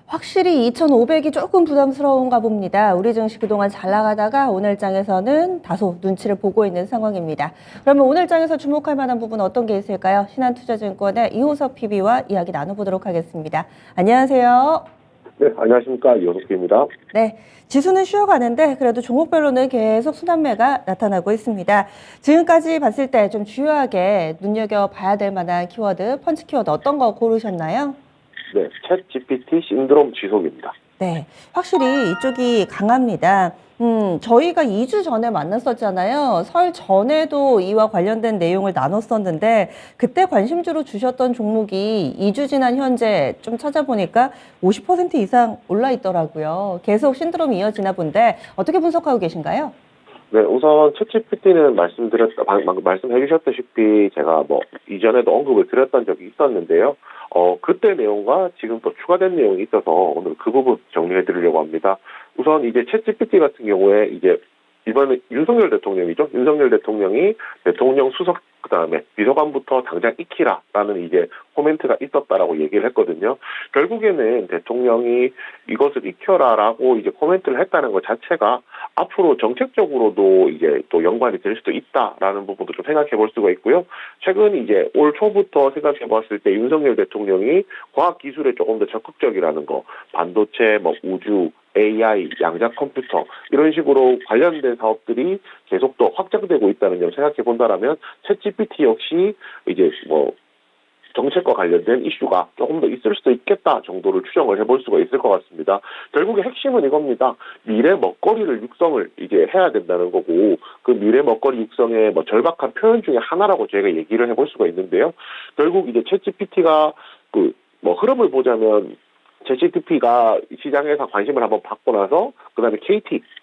확실히 2,500이 조금 부담스러운가 봅니다. 우리 증시 그동안 잘 나가다가 오늘 장에서는 다소 눈치를 보고 있는 상황입니다. 그러면 오늘 장에서 주목할 만한 부분 어떤 게 있을까요? 신한투자증권의 이호섭 PB와 이야기 나눠보도록 하겠습니다. 안녕하세요. 네, 안녕하십니까. 이호섭 PB입니다. 네, 지수는 쉬어가는데 그래도 종목별로는 계속 순환매가 나타나고 있습니다. 지금까지 봤을 때 좀 주요하게 눈여겨봐야 될 만한 키워드, 펀치 키워드 어떤 거 고르셨나요? 네, 챗 GPT 신드롬 지속입니다. 네, 확실히 이쪽이 강합니다. 저희가 2주 전에 만났었잖아요. 설 전에도 이와 관련된 내용을 나눴었는데 그때 관심주로 주셨던 종목이 2주 지난 현재 좀 찾아보니까 50% 이상 올라 있더라고요. 계속 신드롬이 이어지나 본데 어떻게 분석하고 계신가요? 네, 우선 챗 GPT는 방금 말씀해 주셨다시피 제가 이전에도 언급을 드렸던 적이 있었는데요. 그때 내용과 지금 또 추가된 내용이 있어서 오늘 그 부분 정리해 드리려고 합니다. 우선 이제 챗 GPT 같은 경우에 이제 이번에 윤석열 대통령이죠. 윤석열 대통령이 대통령 수석 그다음에 비서관부터 당장 익히라라는 이제 코멘트가 있었다라고 얘기를 했거든요. 결국에는 대통령이 이것을 익혀라라고 이제 코멘트를 했다는 것 자체가 앞으로 정책적으로도 이제 또 연관이 될 수도 있다라는 부분도 좀 생각해 볼 수가 있고요. 최근 이제 올 초부터 생각해 봤을 때 윤석열 대통령이 과학 기술에 조금 더 적극적이라는 거, 반도체, 우주, AI, 양자 컴퓨터 이런 식으로 관련된 사업들이 계속 더 확장되고 있다는 점 생각해 본다라면 챗 GPT 역시 이제 정책과 관련된 이슈가 조금 더 있을 수도 있겠다 정도를 추정을 해볼 수가 있을 것 같습니다. 결국에 핵심은 이겁니다. 미래 먹거리를 육성을 이제 해야 된다는 거고 그 미래 먹거리 육성의 절박한 표현 중에 하나라고 저희가 얘기를 해볼 수가 있는데요. 결국 이제 챗 GPT가 흐름을 보자면 챗GPT가 시장에서 관심을 한번 받고 나서 그다음에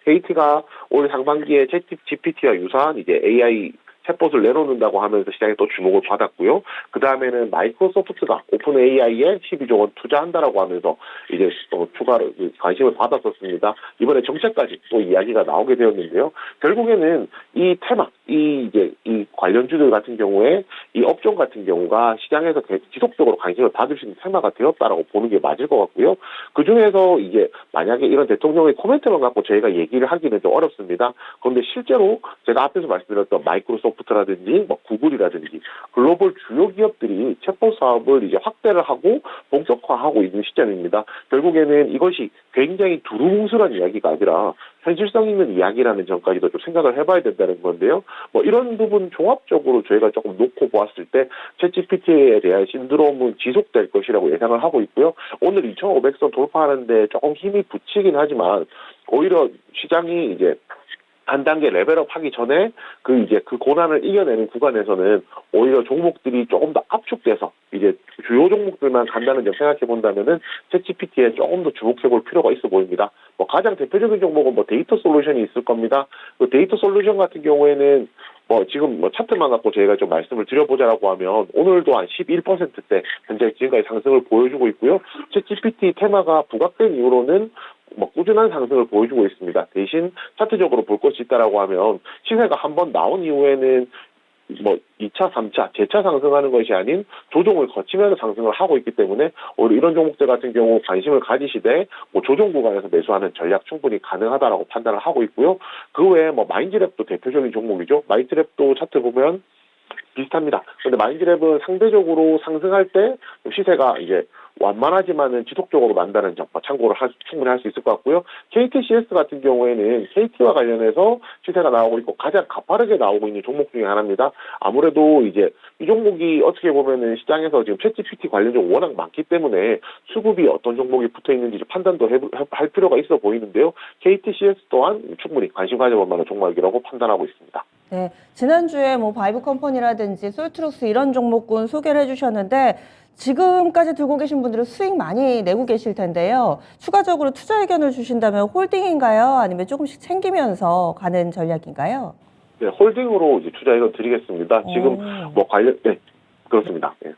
KT가 올 상반기에 챗GPT와 유사한 이제 AI 챗봇을 내놓는다고 하면서 시장에 또 주목을 받았고요. 그 다음에는 마이크로소프트가 오픈 AI에 12조 원 투자한다라고 하면서 이제 추가로 관심을 받았었습니다. 이번에 정책까지 또 이야기가 나오게 되었는데요. 결국에는 이 테마, 이 관련주들 같은 경우에 이 업종 같은 경우가 시장에서 지속적으로 관심을 받을 수 있는 테마가 되었다라고 보는 게 맞을 것 같고요. 그 중에서 이제 만약에 이런 대통령의 코멘트만 갖고 저희가 얘기를 하기는 좀 어렵습니다. 그런데 실제로 제가 앞에서 말씀드렸던 마이크로소프트라든지 구글이라든지 글로벌 주요 기업들이 챗봇 사업을 이제 확대를 하고 본격화하고 있는 시점입니다. 결국에는 이것이 굉장히 두루뭉술한 이야기가 아니라 현실성 있는 이야기라는 점까지도 좀 생각을 해봐야 된다는 건데요. 이런 부분 종합적으로 저희가 조금 놓고 보았을 때 챗GPT에 대한 신드롬은 지속될 것이라고 예상을 하고 있고요. 오늘 2,500선 돌파하는데 조금 힘이 붙이긴 하지만 오히려 시장이 이제 한 단계 레벨업 하기 전에 그 고난을 이겨내는 구간에서는 오히려 종목들이 조금 더 압축돼서 이제 주요 종목들만 간다는 점 생각해 본다면은 챗GPT에 조금 더 주목해 볼 필요가 있어 보입니다. 가장 대표적인 종목은 데이터 솔루션이 있을 겁니다. 그 데이터 솔루션 같은 경우에는 지금 차트만 갖고 저희가 좀 말씀을 드려보자라고 하면 오늘도 한 11%대 현재 지금까지 상승을 보여주고 있고요. 챗GPT 테마가 부각된 이후로는 꾸준한 상승을 보여주고 있습니다. 대신 차트적으로 볼 것이 있다라고 하면 시세가 한번 나온 이후에는 2차, 3차, 재차 상승하는 것이 아닌 조정을 거치면서 상승을 하고 있기 때문에 오히려 이런 종목들 같은 경우 관심을 가지시되 조정 구간에서 매수하는 전략 충분히 가능하다라고 판단을 하고 있고요. 그 외에 마인드랩도 대표적인 종목이죠. 마인드랩도 차트 보면 비슷합니다. 그런데 마인드랩은 상대적으로 상승할 때 시세가 이제 완만하지만은 지속적으로 난다는 점 참고를 충분히 할 수 있을 것 같고요. KTCS 같은 경우에는 KT와 관련해서 시세가 나오고 있고 가장 가파르게 나오고 있는 종목 중에 하나입니다. 아무래도 이제 이 종목이 어떻게 보면은 시장에서 지금 챗GPT 관련주가 워낙 많기 때문에 수급이 어떤 종목이 붙어 있는지 판단도 할 필요가 있어 보이는데요. KTCS 또한 충분히 관심 가져볼 만한 종목이라고 판단하고 있습니다. 네, 지난주에 바이브 컴퍼니라든지 솔트룩스 이런 종목군 소개를 해주셨는데 지금까지 들고 계신 분들은 수익 많이 내고 계실 텐데요. 추가적으로 투자 의견을 주신다면 홀딩인가요? 아니면 조금씩 챙기면서 가는 전략인가요? 네, 홀딩으로 이제 투자 의견 드리겠습니다. 지금 네, 그렇습니다. 네.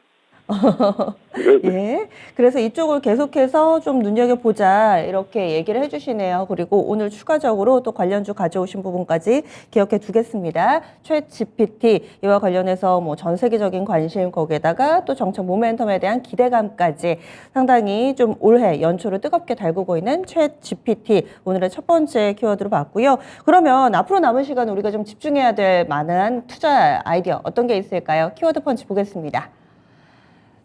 예. 그래서 이쪽을 계속해서 좀 눈여겨보자 이렇게 얘기를 해주시네요. 그리고 오늘 추가적으로 또 관련주 가져오신 부분까지 기억해 두겠습니다. 챗 GPT 이와 관련해서 뭐 전 세계적인 관심 거기에다가 또 정책 모멘텀에 대한 기대감까지 상당히 좀 올해 연초를 뜨겁게 달구고 있는 챗 GPT 오늘의 첫 번째 키워드로 봤고요. 그러면 앞으로 남은 시간 우리가 좀 집중해야 될 만한 투자 아이디어 어떤 게 있을까요? 키워드 펀치 보겠습니다.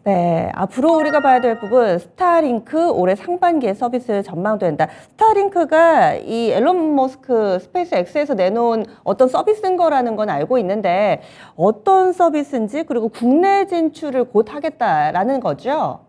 네, 앞으로 우리가 봐야 될 부분 스타링크 올해 상반기에 서비스 전망된다. 스타링크가 이 앨런 머스크 스페이스 X에서 내놓은 어떤 서비스인 거라는 건 알고 있는데 어떤 서비스인지 그리고 국내 진출을 곧 하겠다라는 거죠.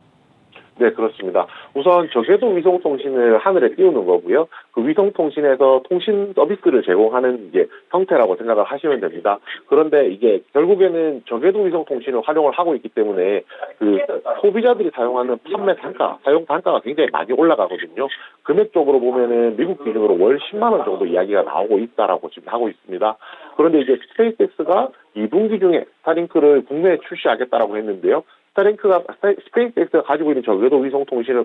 네, 그렇습니다. 우선 저궤도 위성통신을 하늘에 띄우는 거고요. 그 위성통신에서 통신 서비스를 제공하는 이제 형태라고 생각을 하시면 됩니다. 그런데 이게 결국에는 저궤도 위성통신을 활용을 하고 있기 때문에 그 소비자들이 사용하는 판매 단가, 사용 단가가 굉장히 많이 올라가거든요. 금액적으로 보면은 미국 기준으로 월 10만 원 정도 이야기가 나오고 있다라고 지금 하고 있습니다. 그런데 이제 스페이스X가 2분기 중에 스타링크를 국내에 출시하겠다라고 했는데요. 스페이스X가 가지고 있는 저궤도 위성 통신을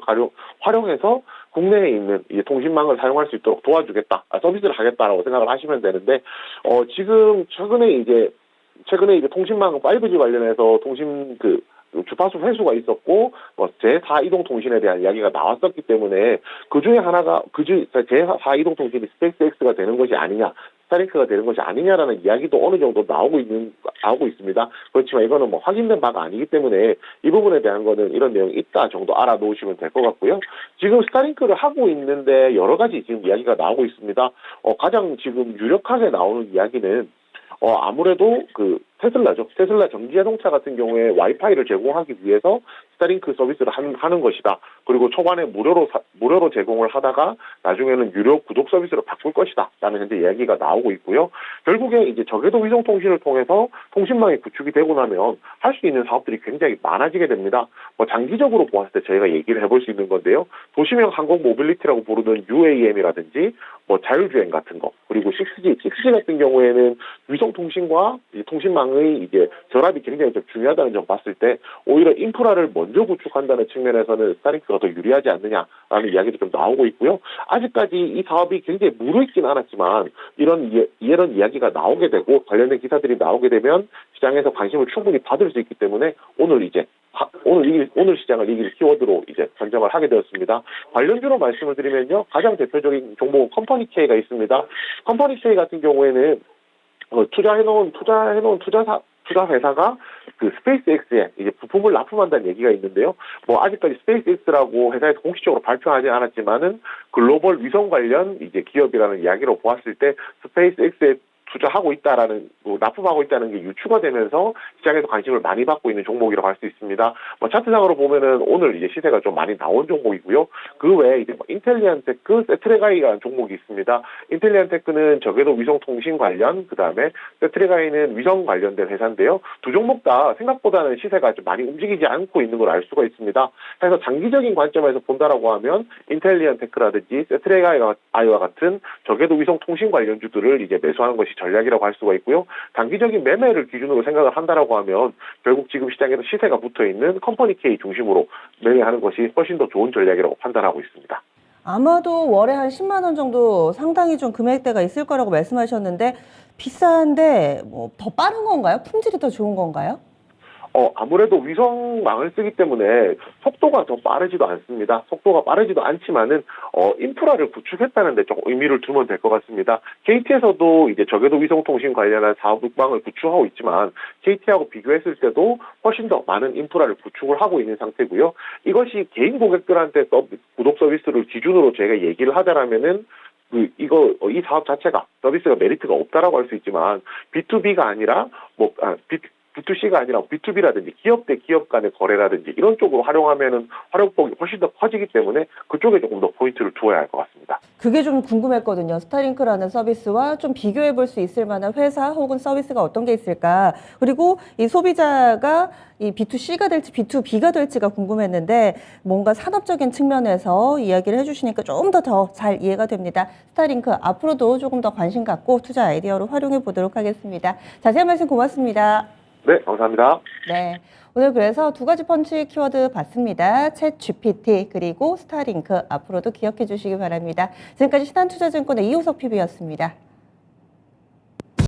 활용해서 국내에 있는 이 통신망을 사용할 수 있도록 도와주겠다, 서비스를 하겠다라고 생각을 하시면 되는데, 지금 최근에 이제 통신망 5G 관련해서 주파수 회수가 있었고, 제4 이동통신에 대한 이야기가 나왔었기 때문에, 제4 이동통신이 스페이스X가 되는 것이 아니냐, 스타링크가 되는 것이 아니냐라는 이야기도 어느 정도 나오고 있습니다. 그렇지만 이거는 뭐 확인된 바가 아니기 때문에 이 부분에 대한 거는 이런 내용이 있다 정도 알아놓으시면 될 것 같고요. 지금 스타링크를 하고 있는데 여러 가지 지금 이야기가 나오고 있습니다. 가장 지금 유력하게 나오는 이야기는 아무래도 그 테슬라죠. 테슬라 전기자동차 같은 경우에 와이파이를 제공하기 위해서 스타링크 서비스를 하는 것이다. 그리고 초반에 무료로 제공을 하다가 나중에는 유료 구독 서비스로 바꿀 것이다. 라는 현재 이야기가 나오고 있고요. 결국에 이제 저궤도 위성 통신을 통해서 통신망이 구축이 되고 나면 할 수 있는 사업들이 굉장히 많아지게 됩니다. 장기적으로 보았을 때 저희가 얘기를 해볼 수 있는 건데요. 도시명 항공 모빌리티라고 부르는 UAM이라든지 자율주행 같은 거, 그리고 6G 같은 경우에는 위성 통신과 통신망의 이제 결합이 굉장히 좀 중요하다는 점 봤을 때 오히려 인프라를 먼저 구축한다는 측면에서는 스타링크가 더 유리하지 않느냐라는 이야기도 좀 나오고 있고요. 아직까지 이 사업이 굉장히 무르익진 않았지만 이런 이야기가 나오게 되고 관련된 기사들이 나오게 되면 시장에서 관심을 충분히 받을 수 있기 때문에 오늘 시장을 이길 키워드로 이제 선정을 하게 되었습니다. 관련주로 말씀을 드리면요. 가장 대표적인 종목은 컴퍼니 K가 있습니다. 컴퍼니 K 같은 경우에는 투자해놓은 투자 회사가 그 스페이스X에 이제 부품을 납품한다는 얘기가 있는데요. 아직까지 스페이스X라고 회사에서 공식적으로 발표하지 않았지만은 글로벌 위성 관련 이제 기업이라는 이야기로 보았을 때 스페이스X에 투자하고 있다라는, 납품하고 있다는 게 유추가 되면서 시장에서 관심을 많이 받고 있는 종목이라고 할 수 있습니다. 차트상으로 보면은 오늘 이제 시세가 좀 많이 나온 종목이고요. 그 외에 이제 인텔리안테크, 세트레가이라는 종목이 있습니다. 인텔리안테크는 저궤도 위성 통신 관련, 그 다음에 세트레가이는 위성 관련된 회사인데요. 두 종목 다 생각보다는 시세가 좀 많이 움직이지 않고 있는 걸 알 수가 있습니다. 그래서 장기적인 관점에서 본다라고 하면 인텔리안테크라든지 세트레가이와 같은 저궤도 위성 통신 관련주들을 이제 매수하는 것이 전략이라고 할 수가 있고요. 단기적인 매매를 기준으로 생각을 한다라고 하면 결국 지금 시장에서 시세가 붙어있는 컴퍼니 K 중심으로 매매하는 것이 훨씬 더 좋은 전략이라고 판단하고 있습니다. 아마도 월에 한 10만 원 정도 상당히 좀 금액대가 있을 거라고 말씀하셨는데 비싼데 더 빠른 건가요? 품질이 더 좋은 건가요? 아무래도 위성망을 쓰기 때문에 속도가 더 빠르지도 않습니다. 속도가 빠르지도 않지만은, 인프라를 구축했다는 데 조금 의미를 두면 될 것 같습니다. KT에서도 이제 저궤도 위성통신 관련한 사업망을 구축하고 있지만, KT하고 비교했을 때도 훨씬 더 많은 인프라를 구축을 하고 있는 상태고요. 이것이 개인 고객들한테 구독 서비스를 기준으로 저희가 얘기를 하자라면은, 이 사업 자체가, 서비스가 메리트가 없다라고 할 수 있지만, B2B가 아니라, B2C가 아니라 B2B라든지 기업 대 기업 간의 거래라든지 이런 쪽으로 활용하면은 활용폭이 훨씬 더 커지기 때문에 그쪽에 조금 더 포인트를 두어야 할 것 같습니다. 그게 좀 궁금했거든요. 스타링크라는 서비스와 좀 비교해 볼 수 있을 만한 회사 혹은 서비스가 어떤 게 있을까? 그리고 이 소비자가 이 B2C가 될지 B2B가 될지가 궁금했는데 뭔가 산업적인 측면에서 이야기를 해주시니까 좀 더 잘 이해가 됩니다. 스타링크 앞으로도 조금 더 관심 갖고 투자 아이디어로 활용해 보도록 하겠습니다. 자세한 말씀 고맙습니다. 네, 감사합니다. 네. 오늘 그래서 두 가지 펀치 키워드 봤습니다. 챗 GPT 그리고 스타링크 앞으로도 기억해 주시기 바랍니다. 지금까지 신한투자증권의 이호석 PB였습니다.